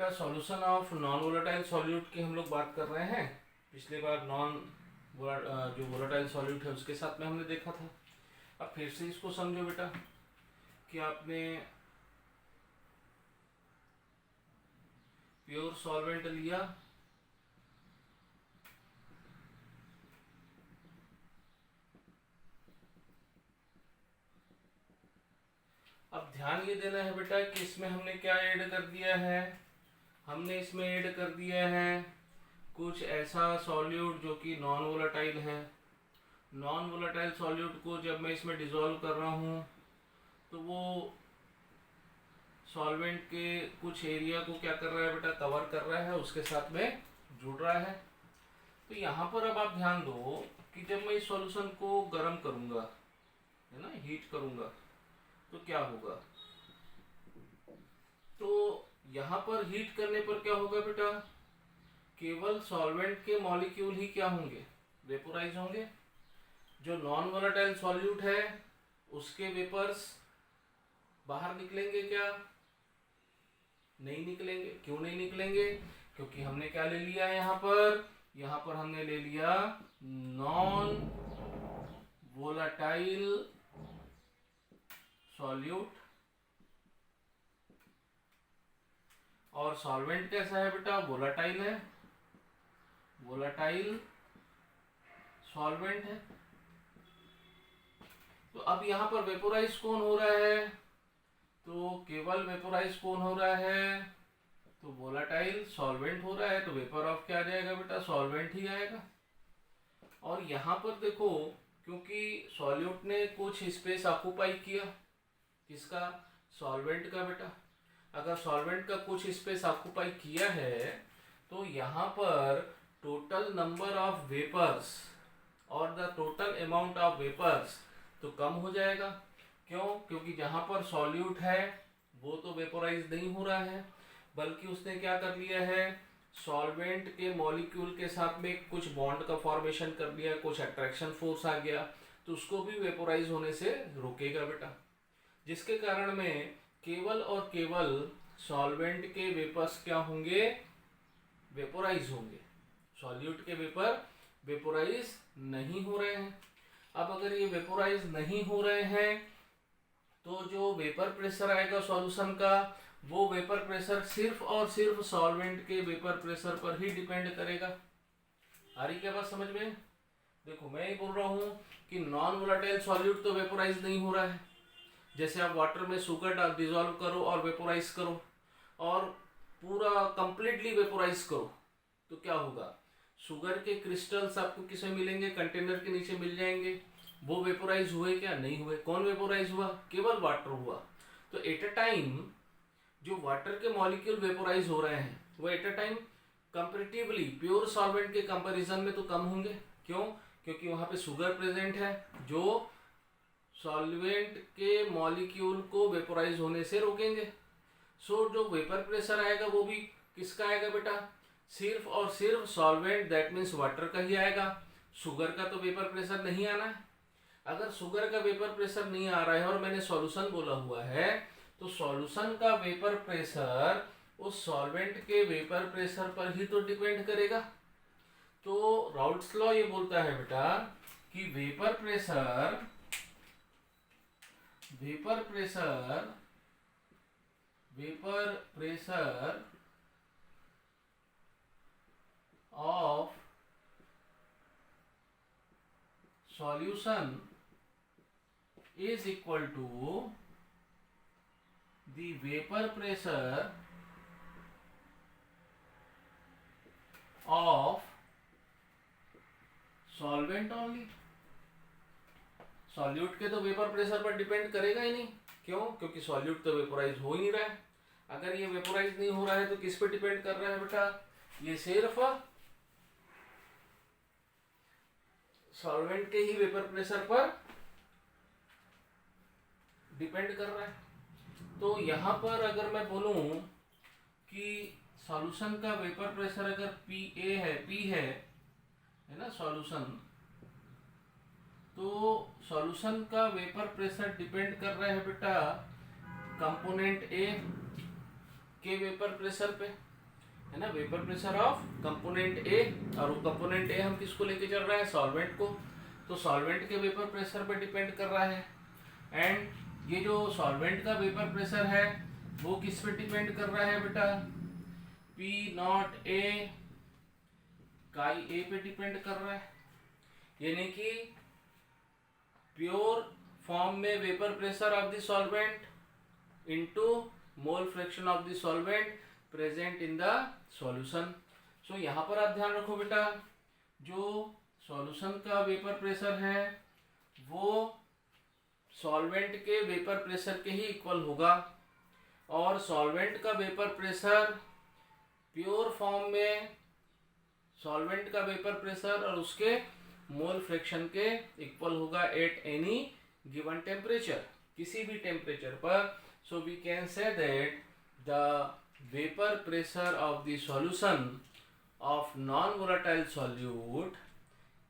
बेटा solution of non volatile solute की हम लोग बात कर रहे हैं। पिछली बार जो वोलेटाइल सॉल्यूट है उसके साथ में हमने देखा था। अब फिर से इसको समझो बेटा कि आपने प्योर सॉल्वेंट लिया, अब ध्यान ये देना है बेटा कि इसमें हमने क्या ऐड कर दिया है। हमने इसमें ऐड कर दिया है कुछ ऐसा सॉल्यूट जो कि नॉन वोलेटाइल है। नॉन वोलेटाइल सॉल्यूट को जब मैं इसमें डिसॉल्व कर रहा हूँ तो वो सॉल्वेंट के कुछ एरिया को क्या कर रहा है बेटा, कवर कर रहा है, उसके साथ में जुड़ रहा है। तो यहाँ पर अब आप ध्यान दो कि जब मैं इस सॉल्यूशन को गर्म करूँगा, है ना, हीट करूँगा, तो क्या होगा। तो यहाँ पर हीट करने पर क्या होगा बेटा, केवल सॉल्वेंट के मॉलिक्यूल ही क्या होंगे, वेपोराइज होंगे। जो नॉन वोलेटाइल सॉल्यूट है उसके वेपर्स बाहर निकलेंगे क्या, नहीं निकलेंगे। क्यों नहीं निकलेंगे, क्योंकि हमने क्या ले लिया है यहाँ पर हमने ले लिया नॉन वोलेटाइल सॉल्यूट। और सॉल्वेंट कैसा है बेटा, वोलेटाइल है, वोलेटाइल सॉल्वेंट है। तो अब यहाँ पर वेपोराइज कौन हो रहा है, तो केवल वेपोराइज कौन हो रहा है, तो वोलेटाइल सॉल्वेंट हो रहा है। तो वेपर ऑफ क्या आ जाएगा बेटा, सॉल्वेंट ही आएगा। और यहाँ पर देखो, क्योंकि सॉल्यूट ने कुछ स्पेस ऑक्युपाई किया, किसका, सॉल्वेंट का बेटा। अगर सॉल्वेंट का कुछ स्पेस ऑक्युपाई किया है तो यहाँ पर टोटल नंबर ऑफ वेपर्स और the total amount of vapours तो कम हो जाएगा। क्यों, क्योंकि जहाँ पर सॉल्यूट है वो तो वेपोराइज नहीं हो रहा है, बल्कि उसने क्या कर लिया है, सॉल्वेंट के मॉलिक्यूल के साथ में कुछ बॉन्ड का फॉर्मेशन कर लिया, कुछ अट्रैक्शन फोर्स आ गया, तो उसको भी वेपोराइज होने से रोकेगा बेटा। जिसके कारण में केवल और केवल सॉल्वेंट के वेपर्स क्या होंगे, वेपोराइज होंगे। सॉल्यूट के वेपर वेपोराइज नहीं हो रहे हैं। अब अगर ये वेपोराइज नहीं हो रहे हैं तो जो वेपर प्रेशर आएगा सॉल्यूशन का, वो वेपर प्रेशर सिर्फ और सिर्फ सॉल्वेंट के वेपर प्रेशर पर ही डिपेंड करेगा। आ रही क्या बात समझ में। देखो मैं ही बोल रहा हूँ कि नॉन वोलेटाइल सॉल्यूट तो वेपोराइज नहीं हो रहा है। जैसे आप वाटर में शुगर डाल डिजोल्व करो और वेपोराइज करो और पूरा कंप्लीटली वेपोराइज करो, तो क्या होगा, शुगर के क्रिस्टल्स आपको किसमें मिलेंगे, कंटेनर के नीचे मिल जाएंगे। वो वेपोराइज हुए क्या, नहीं हुए। कौन वेपोराइज हुआ, केवल वाटर हुआ। तो एट अ टाइम जो वाटर के मॉलिक्यूल वेपोराइज हो रहे हैं वो at a time comparatively pure solvent के कंपैरिजन में तो कम होंगे। क्यों, क्योंकि वहां पे शुगर प्रेजेंट है जो सॉल्वेंट के मॉलिक्यूल को वेपोराइज होने से रोकेंगे। सो जो वेपर प्रेशर आएगा वो भी किसका आएगा बेटा, सिर्फ और सिर्फ सॉल्वेंट दैट मीन्स वाटर का ही आएगा। शुगर का तो वेपर प्रेशर नहीं आना है। अगर शुगर का वेपर प्रेशर नहीं आ रहा है और मैंने सॉल्यूशन बोला हुआ है, तो सॉल्यूशन का वेपर प्रेशर उस सॉल्वेंट के वेपर प्रेशर पर ही तो डिपेंड करेगा। तो राउल्ट्स लॉ ये बोलता है बेटा कि vapour pressure of solution is equal to the vapor pressure of solvent only। Solute के तो वेपर प्रेशर पर डिपेंड करेगा ही नहीं। क्यों, क्योंकि सॉल्यूट तो वेपोराइज हो ही नहीं रहा है। अगर ये वेपोराइज नहीं हो रहा है तो किस पे डिपेंड कर रहा है बेटा, ये सिर्फ सॉल्वेंट के ही वेपर प्रेशर पर डिपेंड कर रहा है। तो यहाँ पर अगर मैं बोलूं कि सॉल्यूशन का वेपर प्रेशर अगर पी है ना सॉल्यूशन, तो सॉल्यूशन का वेपर प्रेशर डिपेंड कर रहा है बेटा कंपोनेंट ए के वेपर प्रेशर पे। है ना, वेपर प्रेशर ऑफ कंपोनेंट ए, और वो कंपोनेंट ए हम किसको लेके चल रहे हैं, सॉल्वेंट को, तो सॉल्वेंट के वेपर प्रेशर पे डिपेंड कर रहा है। एंड ये जो सॉल्वेंट का वेपर प्रेशर है वो किस पे डिपेंड कर रहा है बेटा, पी नॉट ए काई ए पे डिपेंड कर रहा है। यानी कि प्योर फॉर्म में vapour pressure of the solvent into mole fraction of the solvent present in the solution. So यहाँ पर आप ध्यान रखो बेटा, जो सॉल्यूशन का वेपर प्रेशर है वो सॉल्वेंट के वेपर प्रेशर के ही इक्वल होगा, और सॉल्वेंट का वेपर प्रेशर प्योर फॉर्म में सॉल्वेंट का वेपर प्रेशर और उसके मोल फ्रैक्शन के इक्वल होगा एट एनी गिवन टेम्परेचर, किसी भी टेम्परेचर पर। So we can say that the vapour pressure of the solution of non volatile solute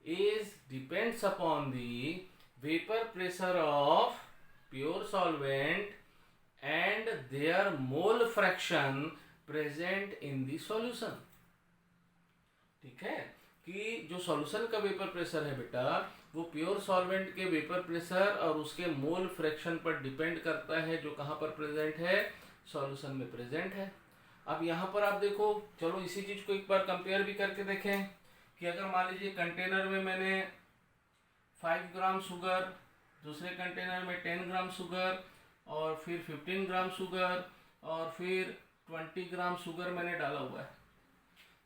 is depends upon the vapor pressure of pure solvent and their mole fraction present in the solution। ठीक है, कि जो solution का vapour pressure है बेटा वो pure solvent के vapour pressure और उसके मोल फ्रैक्शन पर डिपेंड करता है, जो कहाँ पर प्रेजेंट है, सॉल्यूशन में प्रेजेंट है। अब यहाँ पर आप देखो, चलो इसी चीज को एक बार कंपेयर भी करके देखें कि अगर मान लीजिए कंटेनर में मैंने 5 ग्राम शुगर, दूसरे कंटेनर में 10 ग्राम शुगर, और फिर 15 ग्राम शुगर, और फिर 20 ग्राम शुगर मैंने डाला हुआ है।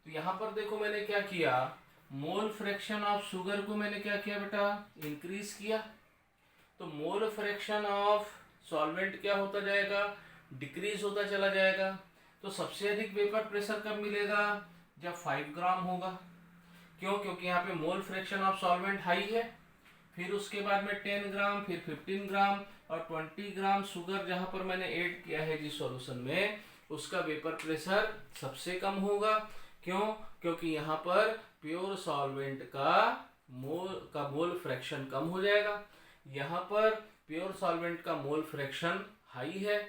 तो यहाँ पर देखो मैंने क्या किया, मोल फ्रैक्शन ऑफ शुगर को मैंने क्या किया बेटा, इंक्रीज किया। तो मोल फ्रैक्शन ऑफ सॉल्वेंट क्या होता जाएगा, डिक्रीज होता चला जाएगा। तो सबसे अधिक वेपर प्रेशर कब मिलेगा, जब 5 ग्राम होगा। क्यों, क्योंकि यहाँ पे मोल फ्रैक्शन ऑफ सॉल्वेंट हाई है। फिर उसके बाद में 10 ग्राम, फिर 15 ग्राम और 20 ग्राम शुगर जहाँ पर मैंने ऐड किया है जिस सॉल्यूशन में, उसका वेपर प्रेशर सबसे कम होगा। क्यों, क्योंकि यहाँ पर प्योर सॉल्वेंट का मोल फ्रैक्शन कम हो जाएगा। यहाँ पर प्योर सॉल्वेंट का मोल फ्रैक्शन हाई है।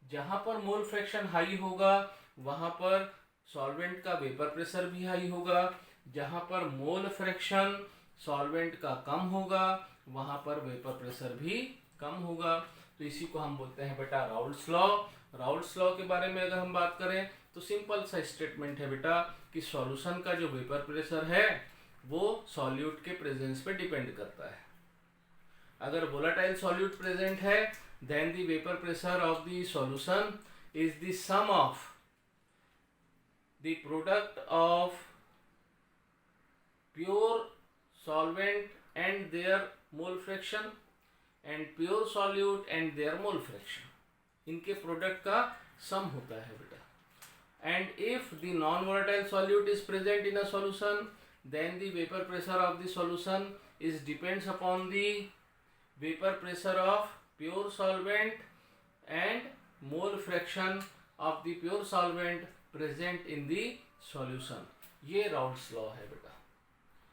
जहाँ पर मोल फ्रैक्शन हाई होगा वहाँ पर सॉल्वेंट का वेपर प्रेशर भी हाई होगा। जहाँ पर मोल फ्रैक्शन सॉल्वेंट का कम होगा वहाँ पर वेपर प्रेशर भी कम होगा। तो इसी को हम बोलते हैं बेटा राउल्ट्स लॉ। राउल्ट्स लॉ के बारे में अगर हम बात करें तो सिंपल सा स्टेटमेंट है बेटा कि सॉल्यूशन का जो वेपर प्रेशर है वो सॉल्यूट के प्रेजेंस पे डिपेंड करता है। अगर वोलेटाइल सॉल्यूट प्रेजेंट है then the vapour pressure of the solution is the sum of the product of pure solvent and their mole fraction and pure solute and their mole fraction, इनके product का सम होता है बेटा। and if the non volatile solute is present in a solution then the vapor pressure of the solution is depends upon the vapor pressure of pure solvent and mole fraction of the pure solvent present in the solution। ये Raoult's law है बेटा,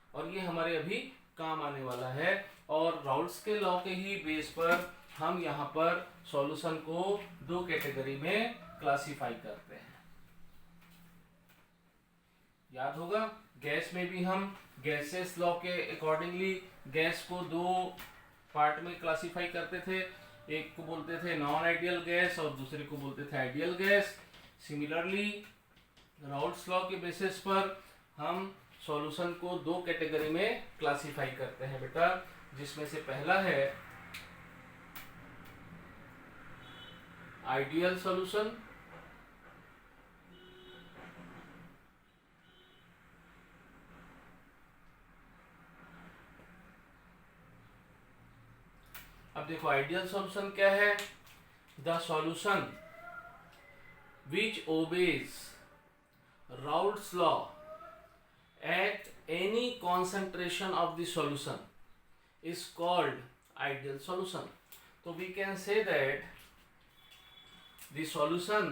और ये हमारे अभी काम आने वाला है। और राउल्ट्स के लॉ के ही बेस पर हम यहाँ पर सॉल्यूशन को 2 कैटेगरी में क्लासिफाई करते हैं। याद होगा गैस में भी हम गैसेस लॉ के अकॉर्डिंगली गैस को 2 पार्ट में क्लासिफाई करते थे। एक को बोलते थे नॉन आइडियल गैस और दूसरे को बोलते थे ideal gas. Similarly Raoult's law के बेसिस पर हम सॉल्यूशन को 2 कैटेगरी में क्लासिफाई करते हैं बेटा, जिसमें से पहला है आइडियल सॉल्यूशन, अब देखो आइडियल सॉल्यूशन क्या है, the solution which obeys Raoult's law at any concentration of the solution is called ideal solution। So we can say that the solution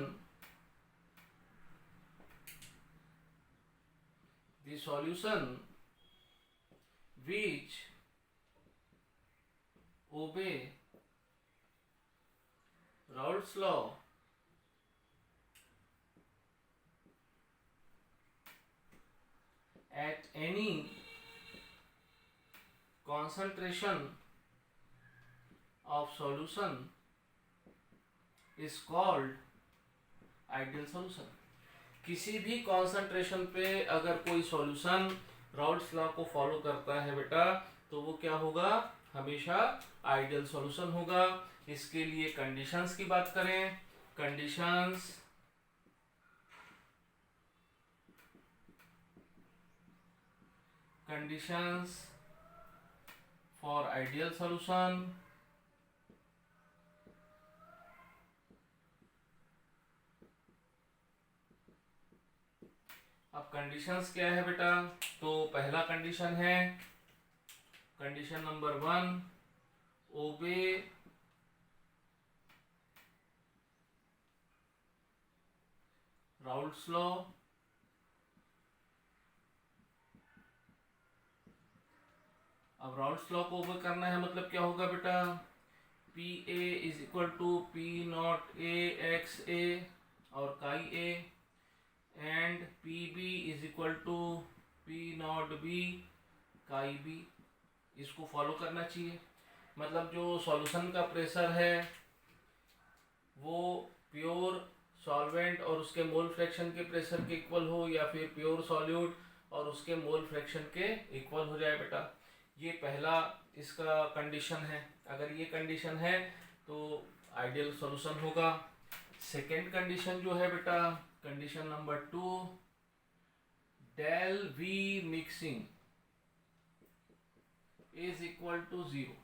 which obey Raoult's law at any concentration of solution is called ideal solution. किसी भी concentration पे अगर कोई solution Raoult's law को follow करता है बेटा, तो वो क्या होगा, हमेशा आइडियल सॉल्यूशन होगा। इसके लिए कंडीशंस की बात करें, कंडीशंस फॉर आइडियल सॉल्यूशन। अब कंडीशंस क्या है बेटा, तो पहला कंडीशन है condition number 1, obey Raoult's law. अब राउल्ट्स लॉ को ओबे करना है, मतलब क्या होगा बेटा, P A is equal to P not A X A और chi A and P B is equal to P not B chi B. इसको फॉलो करना चाहिए। मतलब जो सॉल्यूशन का प्रेशर है वो प्योर सॉल्वेंट और उसके मोल फ्रैक्शन के प्रेशर के इक्वल हो, या फिर प्योर सॉल्यूट और उसके मोल फ्रैक्शन के इक्वल हो जाए बेटा। ये पहला इसका कंडीशन है। अगर ये कंडीशन है तो आइडियल सॉल्यूशन होगा। सेकेंड कंडीशन जो है बेटा, condition number 2, del V mixing is equal to 0।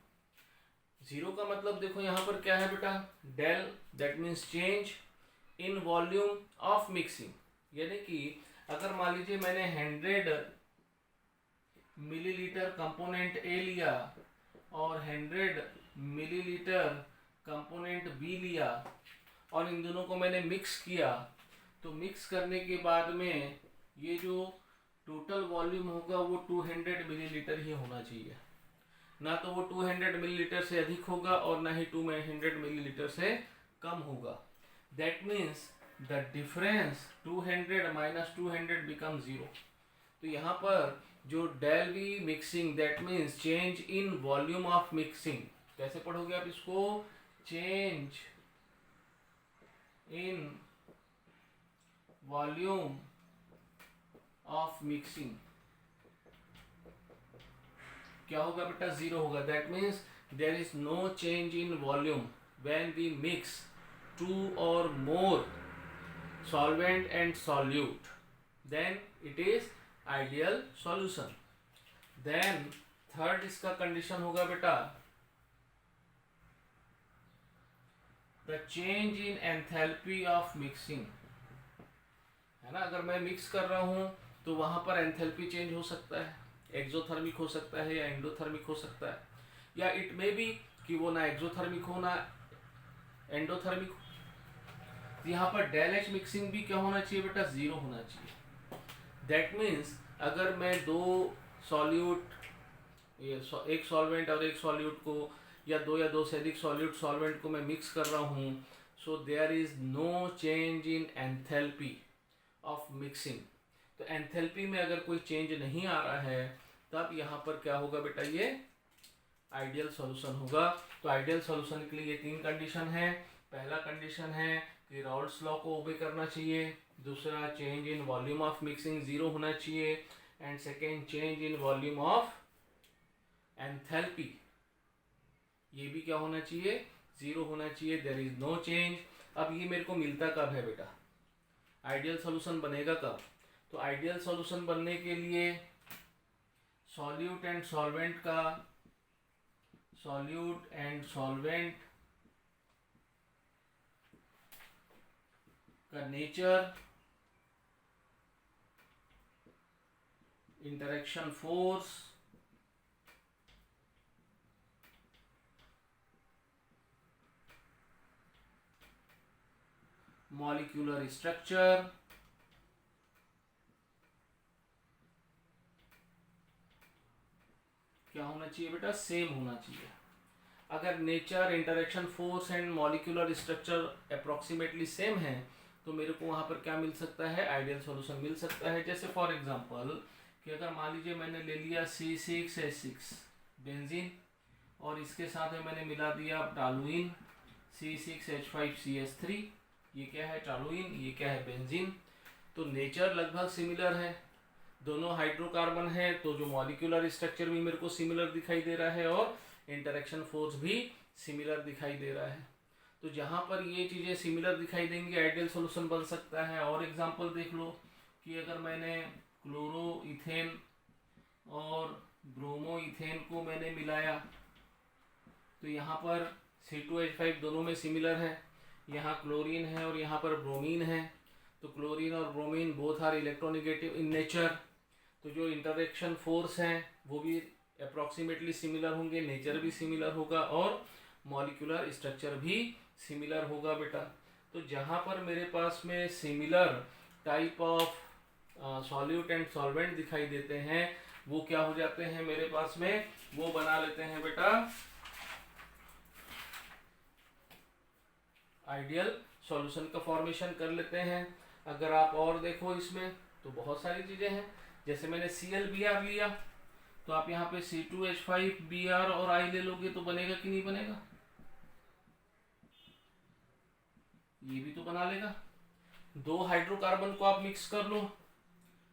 0 का मतलब देखो यहाँ पर क्या है बेटा, del that means change in volume of mixing. यानी कि अगर मान लीजिए मैंने 100 मिलीलीटर कंपोनेंट ए लिया और 100 मिलीलीटर कंपोनेंट बी लिया और इन दोनों को मैंने मिक्स किया, तो मिक्स करने के बाद में ये जो टोटल वॉल्यूम होगा वो 200 मिलीलीटर ही होना चाहिए। ना तो वो 200 मिलीलीटर से अधिक होगा और ना ही 200 मिलीलीटर से कम होगा। That means the difference 200 minus 200 become 0। तो यहाँ पर जो del V mixing that means change in volume of mixing, कैसे पढ़ोगे आप इसको, change in volume of mixing क्या होगा बेटा, 0 होगा। That means there is no change in volume when we mix 2 or more solvent and solute, then it is ideal solution. Then third इसका condition होगा बेटा, the change in enthalpy of mixing, है ना। अगर मैं मिक्स कर रहा हूं तो वहां पर एंथैल्पी चेंज हो सकता है, एक्सोथर्मिक हो सकता है या एंडोथर्मिक हो सकता है, या इट मे बी कि वो ना एक्सोथर्मिक हो ना एंडोथर्मिक हो। यहाँ पर डेल एच मिक्सिंग भी क्या होना चाहिए बेटा, 0 होना चाहिए। दैट मीन्स अगर मैं दो सॉल्यूट, एक सॉल्वेंट और एक सॉल्यूट को, या दो से अधिक सॉल्यूट सॉल्वेंट को मैं मिक्स कर रहा हूँ, so there is no change in enthalpy of mixing. तो एंथैल्पी में अगर कोई चेंज नहीं आ रहा है तब यहाँ पर क्या होगा बेटा, ये आइडियल सॉल्यूशन होगा। तो आइडियल सॉल्यूशन के लिए ये 3 कंडीशन है। पहला कंडीशन है कि राउल्ट्स लॉ को ओबे करना चाहिए, दूसरा change in volume of mixing 0 होना चाहिए, and second change in volume of enthalpy, ये भी क्या होना चाहिए, 0 होना चाहिए। There is no change. अब ये मेरे को मिलता कब है बेटा, आइडियल सॉल्यूशन बनेगा कब, तो आइडियल सॉल्यूशन बनने के लिए सॉल्यूट एंड सॉल्वेंट का nature, interaction force, molecular structure, क्या होना चाहिए बेटा, सेम होना चाहिए। अगर nature, interaction force and molecular structure approximately same है तो मेरे को वहां पर क्या मिल सकता है, आइडियल सॉल्यूशन मिल सकता है। जैसे फॉर एग्जांपल कि अगर मान लीजिए मैंने ले लिया C6H6 बेंजीन और इसके साथ में मैंने मिला दिया टॉलुइन C6H5CH3, ये क्या है टॉलुइन, ये क्या है बेंजीन। तो नेचर लगभग सिमिलर है, दोनों हाइड्रोकार्बन है, तो जो मॉलिक्यूलर स्ट्रक्चर भी मेरे को सिमिलर दिखाई दे रहा है और इंटरेक्शन फोर्स भी सिमिलर दिखाई दे रहा है। तो जहाँ पर ये चीज़ें सिमिलर दिखाई देंगी आइडियल सॉल्यूशन बन सकता है। और एग्जांपल देख लो कि अगर मैंने क्लोरो इथेन और ब्रोमो इथेन को मैंने मिलाया तो यहाँ पर C2H5 दोनों में सिमिलर है, यहाँ क्लोरीन है और यहाँ पर ब्रोमीन है। तो क्लोरीन और bromine both are electronegative in nature, तो जो इंटरेक्शन फोर्स हैं वो भी अप्रॉक्सीमेटली सिमिलर होंगे, नेचर भी सिमिलर होगा और मॉलिक्यूलर स्ट्रक्चर भी सिमिलर होगा बेटा। तो जहाँ पर मेरे पास में similar type of solute and solvent दिखाई देते हैं वो क्या हो जाते हैं मेरे पास में, वो बना लेते हैं बेटा आइडियल सॉल्यूशन का फॉर्मेशन कर लेते हैं। अगर आप और देखो इसमें तो बहुत सारी चीज़ें हैं, जैसे मैंने ClBr लिया तो आप यहाँ पे C2H5Br और I ले लोगे तो बनेगा कि नहीं बनेगा, ये भी तो बना लेगा। दो हाइड्रोकार्बन को आप मिक्स कर लो,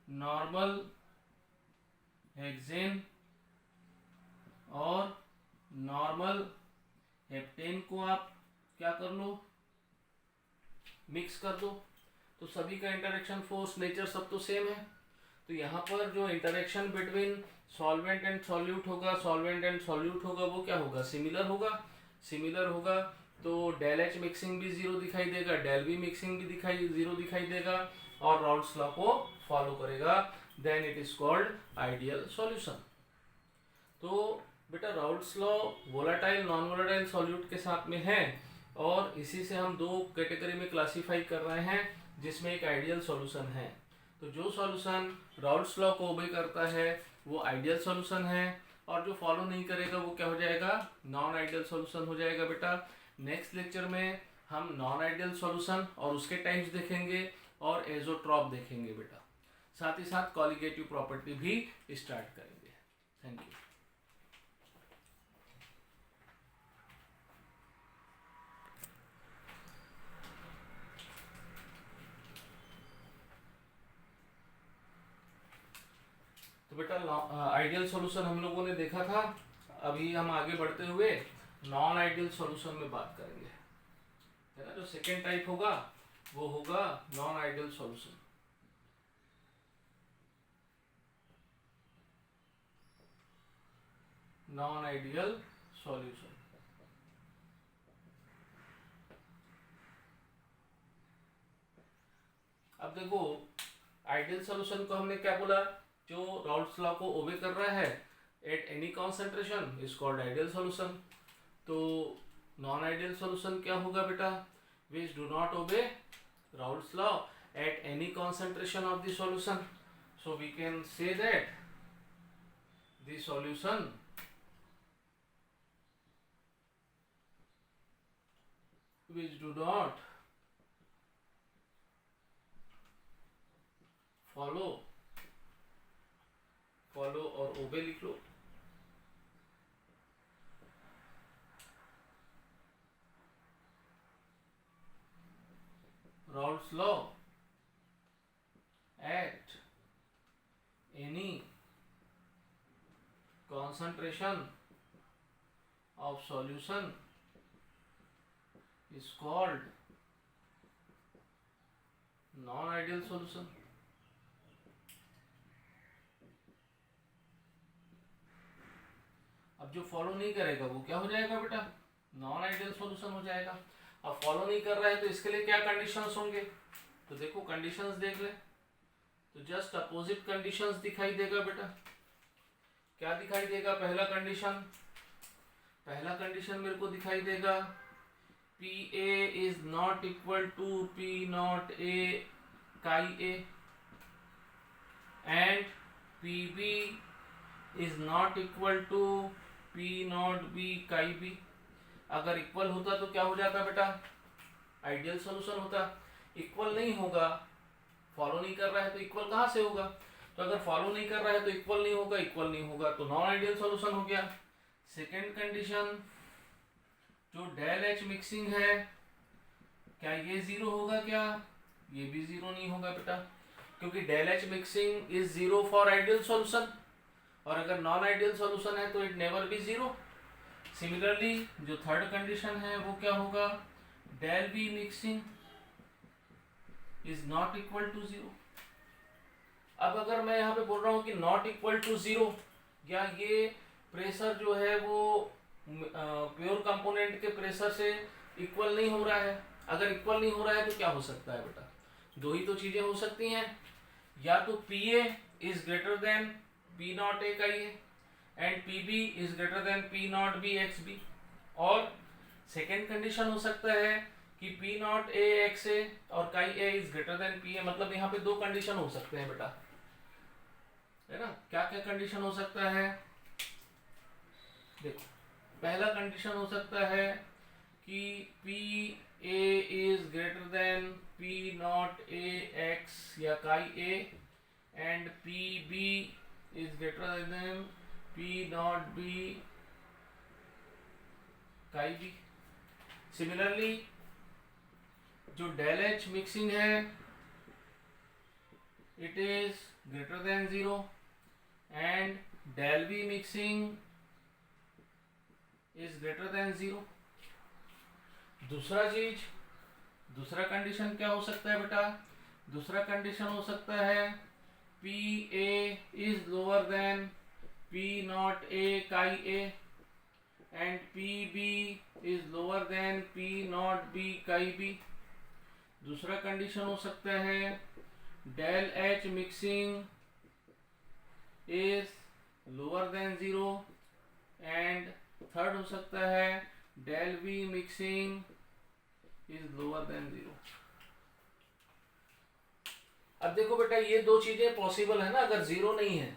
नॉर्मल हेक्सेन और नॉर्मल हेप्टेन को आप क्या कर लो मिक्स कर दो, तो सभी का इंटरेक्शन फोर्स नेचर सब तो सेम है। तो यहाँ पर जो interaction between solvent and solute होगा, सॉल्वेंट एंड सॉल्यूट होगा, वो क्या होगा सिमिलर होगा, सिमिलर होगा। तो डेल एच मिक्सिंग भी जीरो दिखाई देगा, डेल बी मिक्सिंग भी जीरो दिखाई देगा और राउल्ट्स लॉ को फॉलो करेगा, then it is called ideal solution. तो बेटा Raoult's law volatile non volatile solute के साथ में है और इसी से हम दो कैटेगरी में क्लासीफाई कर रहे हैं जिसमें एक आइडियल सॉल्यूशन है। तो जो सॉल्यूशन राउल्ट्स लॉ को ओबे करता है वो आइडियल सॉल्यूशन है और जो फॉलो नहीं करेगा वो क्या हो जाएगा नॉन आइडियल सॉल्यूशन हो जाएगा बेटा। नेक्स्ट लेक्चर में हम नॉन आइडियल सॉल्यूशन और उसके टाइप्स देखेंगे और एजोट्रॉप देखेंगे बेटा, साथ ही साथ कॉलिगेटिव प्रॉपर्टी भी स्टार्ट करेंगे। Thank you. तो बेटा आइडियल सॉल्यूशन हम लोगों ने देखा था, अभी हम आगे बढ़ते हुए नॉन आइडियल सॉल्यूशन में बात करेंगे, है ना। जो सेकेंड टाइप होगा वो होगा non ideal solution. Non ideal solution अब देखो आइडियल सॉल्यूशन को हमने क्या बोला, जो राउल्ट्स लॉ को ओबे कर रहा है at any concentration is called ideal solution. तो नॉन आइडियल सॉल्यूशन क्या होगा बेटा, which do not obey Raoult's law at any concentration of the solution. So we can say that the solution which do not follow और ओबे लिख लो Raoult's law at any concentration of solution is called non-ideal solution। अब जो follow नहीं करेगा वो क्या हो जाएगा बेटा नॉन आइडियल सॉल्यूशन हो जाएगा। अब फॉलो नहीं कर रहा है तो इसके लिए क्या कंडीशंस होंगे, तो देखो कंडीशंस देख ले, तो जस्ट अपोजिट कंडीशंस दिखाई देगा बेटा। क्या दिखाई देगा, पहला कंडीशन मेरे को दिखाई देगा PA is not equal to P naught A chi A and PB is not equal to P naught B chi B। अगर इक्वल होता तो क्या हो जाता बेटा आइडियल सॉल्यूशन होता, इक्वल नहीं होगा, फॉलो नहीं कर रहा है तो इक्वल कहाँ से होगा। तो अगर फॉलो नहीं कर रहा है तो इक्वल नहीं होगा, इक्वल नहीं होगा तो नॉन आइडियल सॉल्यूशन हो गया। सेकेंड कंडीशन, जो डेल एच मिक्सिंग है, क्या ये जीरो होगा? क्या ये भी जीरो नहीं होगा बेटा, क्योंकि del H mixing is zero for ideal solution, और अगर नॉन आइडियल सॉल्यूशन है तो it never be zero. Similarly जो थर्ड कंडीशन है वो क्या होगा? Del B mixing is not equal to zero. अब अगर मैं यहाँ पे बोल रहा हूँ कि नॉट इक्वल टू जीरो, या ये प्रेशर जो है वो प्योर कंपोनेंट के प्रेशर से इक्वल नहीं हो रहा है, अगर इक्वल नहीं हो रहा है तो क्या हो सकता है बेटा? दो ही तो चीजें हो सकती हैं, या तो P A is greater than P not A का ये, and P B is greater than P not B X B, और सेकेंड कंडीशन हो सकता है कि P not A X A और chi A is greater than P A. मतलब यहाँ पे दो कंडीशन हो सकते हैं बेटा, है ना? क्या क्या कंडीशन हो सकता है? देखो, पहला कंडीशन हो सकता है कि P A is greater than P not A X या chi A, and P B is greater than P not B chi B. Similarly जो डेल एच मिक्सिंग है, it is greater than zero, and del B mixing is greater than zero. दूसरा condition क्या हो सकता है बेटा? दूसरा condition हो सकता है P A is lower than P not A chi A, and P B is lower than P not B chi B. दूसरा कंडीशन हो सकता है del H mixing is lower than zero, and third हो सकता है del B mixing is lower than zero. अब देखो बेटा, ये दो चीजें पॉसिबल है ना, अगर जीरो नहीं है,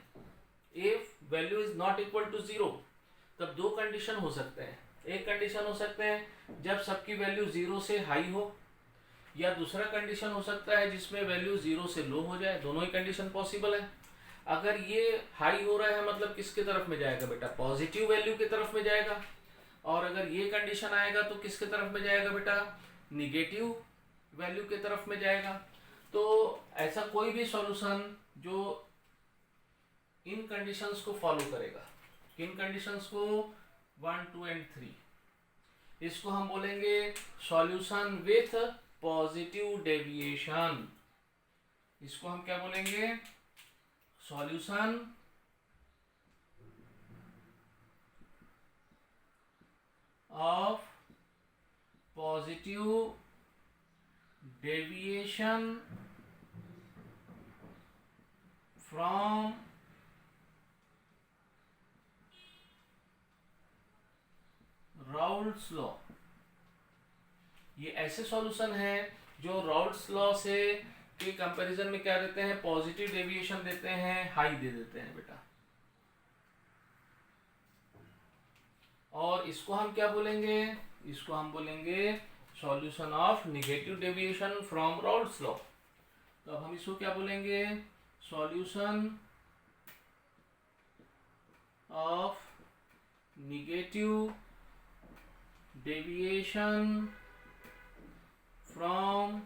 if value is not equal to zero, तब दो कंडीशन हो सकते हैं। एक कंडीशन हो सकते हैं जब सबकी वैल्यू जीरो से हाई हो, या दूसरा कंडीशन हो सकता है जिसमें वैल्यू जीरो से लो हो जाए। दोनों ही कंडीशन पॉसिबल है। अगर ये हाई हो रहा है मतलब किसके तरफ में जाएगा बेटा? पॉजिटिव वैल्यू की तरफ में जाएगा। और अगर ये कंडीशन आएगा तो किसके तरफ में जाएगा बेटा? निगेटिव वैल्यू की तरफ में जाएगा। तो ऐसा कोई भी सॉल्यूशन जो इन कंडीशंस को फॉलो करेगा, किन कंडीशंस को? 1, 2 एंड 3, इसको हम बोलेंगे सॉल्यूशन विथ पॉजिटिव डेविएशन। इसको हम क्या बोलेंगे? Solution of positive deviation from Raoult's law. ये ऐसे सॉल्यूशन है जो राउल्ट्स लॉ से के कंपैरिजन में क्या देते हैं? पॉजिटिव डेविएशन देते हैं, हाई दे देते हैं बेटा। और इसको हम क्या बोलेंगे? इसको हम बोलेंगे solution of negative deviation from Raoult's law. तो अब हम इसको क्या बोलेंगे? Solution of negative deviation from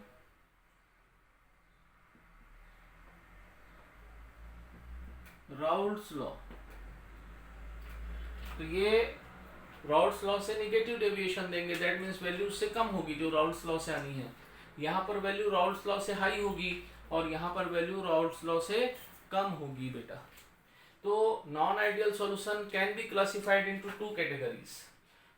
Raoult's law. तो ये राउल्ट्स लॉ से नेगेटिव डेविएशन देंगे, दैट मीन्स वैल्यू उससे कम होगी जो राउल्ट्स लॉ से आनी है। यहाँ पर वैल्यू राउल्ट्स लॉ से हाई होगी और यहाँ पर वैल्यू राउल्ट्स लॉ से कम होगी बेटा। तो non ideal solution can be classified into two categories.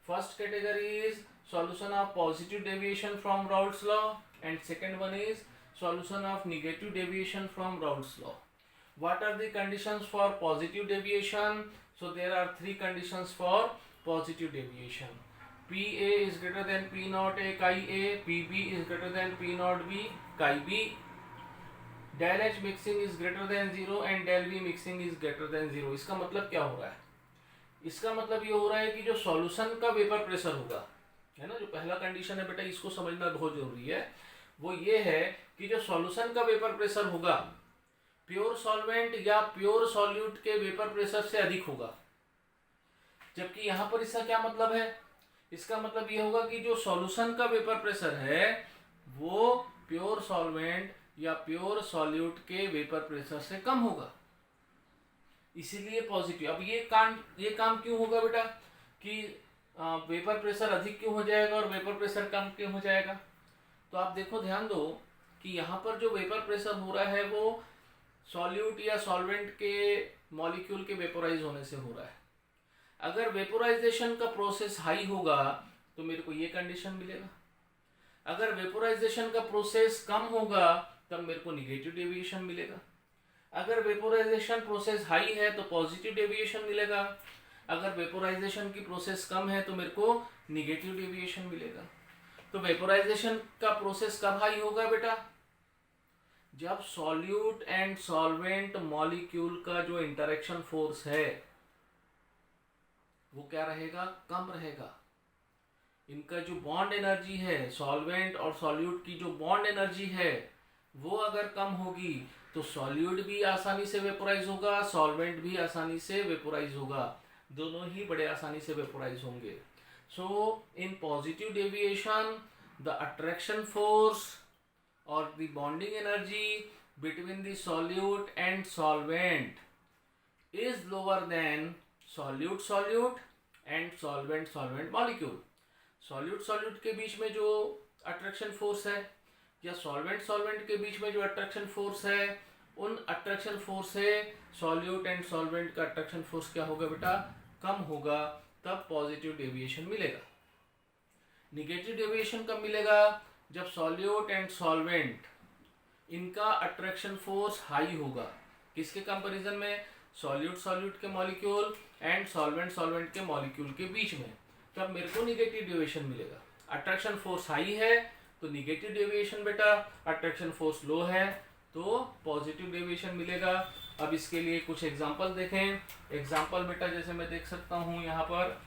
First category is solution of positive deviation from Raoult's law, and second one is solution of negative deviation from Raoult's law. What are the conditions for positive deviation? So there are three conditions for positive deviation. PA is greater than P naught A chi A, PB is greater than P naught B chi B, del H mixing is greater than 0 and del B mixing is greater than 0. इसका मतलब क्या हो रहा है? इसका मतलब ये हो रहा है कि जो सॉल्यूशन का वेपर प्रेशर होगा, है ना, जो पहला कंडीशन है बेटा, इसको समझना बहुत जरूरी है। वो ये है कि जो सॉल्यूशन का वेपर प्रेशर होगा प्योर सॉल्वेंट या प्योर सॉल्यूट के वेपर प्रेशर से अधिक होगा। जबकि यहां पर इसका क्या मतलब है, इसका मतलब यह होगा कि जो सॉल्यूशन का वेपर प्रेशर है वो प्योर सॉल्वेंट या प्योर सॉल्यूट के वेपर प्रेशर से कम होगा, इसीलिए पॉजिटिव। अब ये काम क्यों होगा बेटा कि वेपर प्रेशर अधिक क्यों हो जाएगा और वेपर प्रेशर कम क्यों हो जाएगा। तो आप देखो, ध्यान दो कि यहाँ पर जो वेपर प्रेशर हो रहा है वो सॉल्यूट या सॉल्वेंट के मॉलिक्यूल के वेपोराइज होने से हो रहा है। अगर वेपोराइजेशन का प्रोसेस हाई होगा तो मेरे को ये कंडीशन मिलेगा। अगर वेपोराइजेशन का प्रोसेस कम होगा तब मेरे को निगेटिव डेविएशन मिलेगा। अगर वेपोराइजेशन प्रोसेस हाई है तो पॉजिटिव डेविएशन मिलेगा। अगर वेपोराइजेशन की प्रोसेस कम है तो मेरे को निगेटिव डेविएशन मिलेगा। तो वेपोराइजेशन का प्रोसेस कब हाई होगा बेटा, जब सॉल्यूट एंड सॉल्वेंट मॉलिक्यूल का जो इंटरेक्शन फोर्स है वो क्या रहेगा, कम रहेगा। इनका जो बॉन्ड एनर्जी है, सॉल्वेंट और सॉल्यूट की जो बॉन्ड एनर्जी है वो अगर कम होगी तो सॉल्यूट भी आसानी से वेपोराइज होगा, सॉल्वेंट भी आसानी से वेपोराइज होगा, दोनों ही बड़े आसानी से वेपोराइज होंगे। So in positive deviation the attraction force और the bonding energy between the solute and solvent is lower than solute solute and solvent solvent molecule. Solute solute के बीच में जो अट्रैक्शन फोर्स है या सॉल्वेंट सॉल्वेंट के बीच में जो अट्रैक्शन फोर्स है, उन अट्रैक्शन फोर्स से सॉल्यूट एंड सॉल्वेंट का अट्रैक्शन फोर्स क्या होगा बेटा, कम होगा, तब पॉजिटिव डेविएशन मिलेगा। निगेटिव डेविएशन कब मिलेगा, जब सॉल्यूट एंड सॉल्वेंट इनका अट्रैक्शन फोर्स हाई होगा। किसके कंपैरिजन में, सॉल्यूट सॉल्यूट के मॉलिक्यूल एंड सॉल्वेंट सॉल्वेंट के मॉलिक्यूल के बीच में, तब मेरे को निगेटिव डेविएशन मिलेगा। अट्रैक्शन फोर्स हाई है तो निगेटिव डेविएशन बेटा, अट्रैक्शन फोर्स लो है तो पॉजिटिव डेविएशन मिलेगा। अब इसके लिए कुछ एग्जांपल देखें। एग्जांपल बेटा जैसे मैं देख सकता हूं यहाँ पर,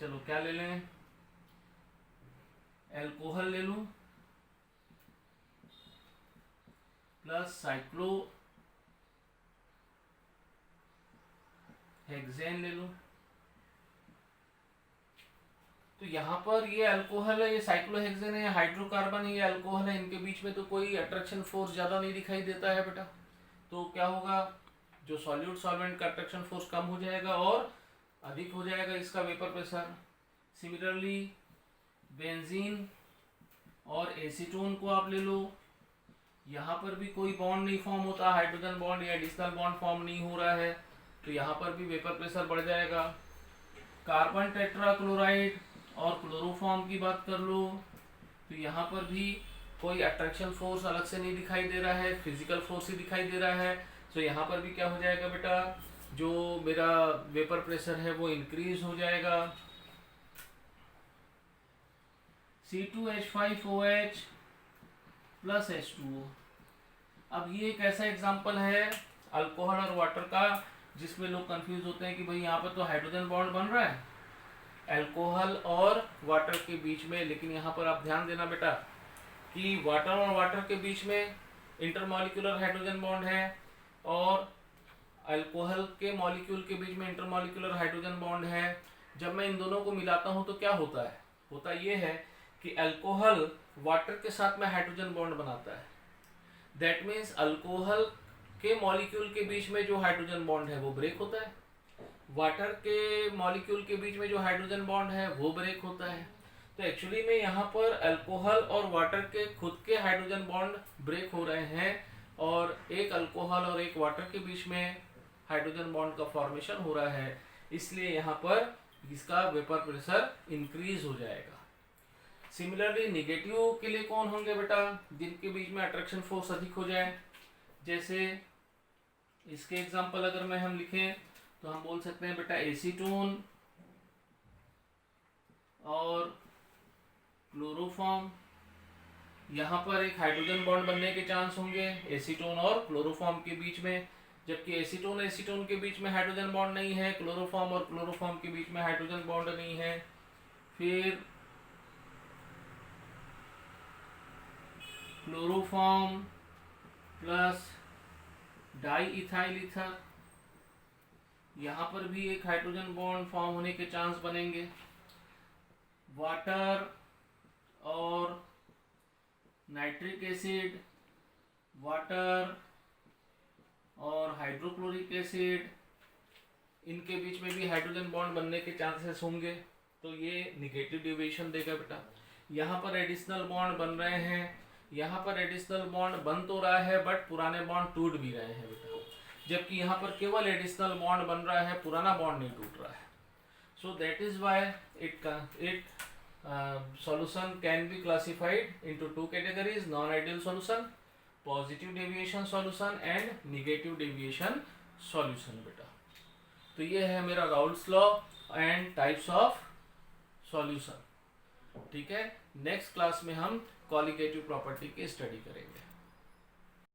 चलो क्या ले लें, एल्कोहल ले लूं प्लस साइक्लो हेक्सेन ले लूं। तो यहाँ पर ये अल्कोहल है, ये साइक्लोहेक्सेन है, ये हाइड्रोकार्बन है, ये अल्कोहल है, इनके बीच में तो कोई अट्रैक्शन फोर्स ज़्यादा नहीं दिखाई देता है बेटा। तो क्या होगा, जो सॉल्यूट सॉल्वेंट का अट्रैक्शन फोर्स कम हो जाएगा और अधिक हो जाएगा इसका वेपर प्रेशर। सिमिलरली बेंजीन और एसीटोन को आप ले लो, यहाँ पर भी कोई बॉन्ड नहीं फॉर्म होता, हाइड्रोजन बॉन्ड या एडिशनल बॉन्ड फॉर्म नहीं हो रहा है, तो यहाँ पर भी वेपर प्रेशर बढ़ जाएगा। कार्बन टेट्राक्लोराइड और क्लोरोफॉर्म की बात कर लो तो यहाँ पर भी कोई अट्रैक्शन फोर्स अलग से नहीं दिखाई दे रहा है, फिजिकल फोर्स ही दिखाई दे रहा है। तो यहाँ पर भी क्या हो जाएगा बेटा, जो मेरा वेपर प्रेशर है वो इंक्रीज हो जाएगा। C2H5OH plus H2O। अब ये एक ऐसा एग्जाम्पल है अल्कोहल और वाटर का जिसमें लोग कंफ्यूज होते हैं कि भाई यहाँ पर तो हाइड्रोजन बॉन्ड बन रहा है अल्कोहल और वाटर के बीच में, लेकिन यहाँ पर आप ध्यान देना बेटा कि वाटर और वाटर के बीच में इंटरमॉलिक्यूलर हाइड्रोजन बॉन्ड है और अल्कोहल के मॉलिक्यूल के बीच में इंटरमॉलिक्यूलर हाइड्रोजन बॉन्ड है। जब मैं इन दोनों को मिलाता हूँ तो क्या होता है, होता ये है कि अल्कोहल वाटर के साथ में हाइड्रोजन बॉन्ड बनाता है। दैट मीन्स अल्कोहल के मॉलिक्यूल के बीच में जो हाइड्रोजन बॉन्ड है वो ब्रेक होता है, वाटर के मॉलिक्यूल के बीच में जो हाइड्रोजन बॉन्ड है वो ब्रेक होता है। तो एक्चुअली में यहाँ पर अल्कोहल और वाटर के खुद के हाइड्रोजन बॉन्ड ब्रेक हो रहे हैं और एक अल्कोहल और एक वाटर के बीच में हाइड्रोजन बॉन्ड का फॉर्मेशन हो रहा है, इसलिए यहाँ पर इसका वेपर प्रेशर इंक्रीज हो जाएगा। सिमिलरली निगेटिव के लिए कौन होंगे बेटा, जिनके बीच में अट्रैक्शन फोर्स अधिक हो जाए। जैसे इसके एग्जांपल अगर मैं हम लिखें तो हम बोल सकते हैं बेटा एसीटोन और क्लोरोफॉर्म, यहाँ पर एक हाइड्रोजन बॉन्ड बनने के चांस होंगे एसीटोन और क्लोरोफॉर्म के बीच में, जबकि एसीटोन एसीटोन के बीच में हाइड्रोजन बॉन्ड नहीं है, क्लोरोफॉर्म और क्लोरोफॉर्म के बीच में हाइड्रोजन बॉन्ड नहीं है। फिर chloroform plus di ethyl ether, यहाँ पर भी एक हाइड्रोजन बॉन्ड फॉर्म होने के चांस बनेंगे। वाटर और नाइट्रिक एसिड, वाटर और हाइड्रोक्लोरिक एसिड, इनके बीच में भी हाइड्रोजन बॉन्ड बनने के चांसेस होंगे, तो ये निगेटिव डेविएशन देगा बेटा। यहाँ पर एडिशनल बॉन्ड बन रहे हैं, यहाँ पर एडिशनल बॉन्ड बन तो रहा है बट पुराने बॉन्ड टूट भी रहे हैं बेटा, जबकि यहाँ पर केवल एडिशनल बॉन्ड बन रहा है, पुराना बॉन्ड नहीं टूट रहा है। So that is why it solution can be classified into two categories: non-ideal solution, positive deviation solution and negative deviation solution बेटा। तो ये है मेरा Raoult's law and types of solution. ठीक है, नेक्स्ट क्लास में हम कॉलिगेटिव प्रॉपर्टी की स्टडी करेंगे।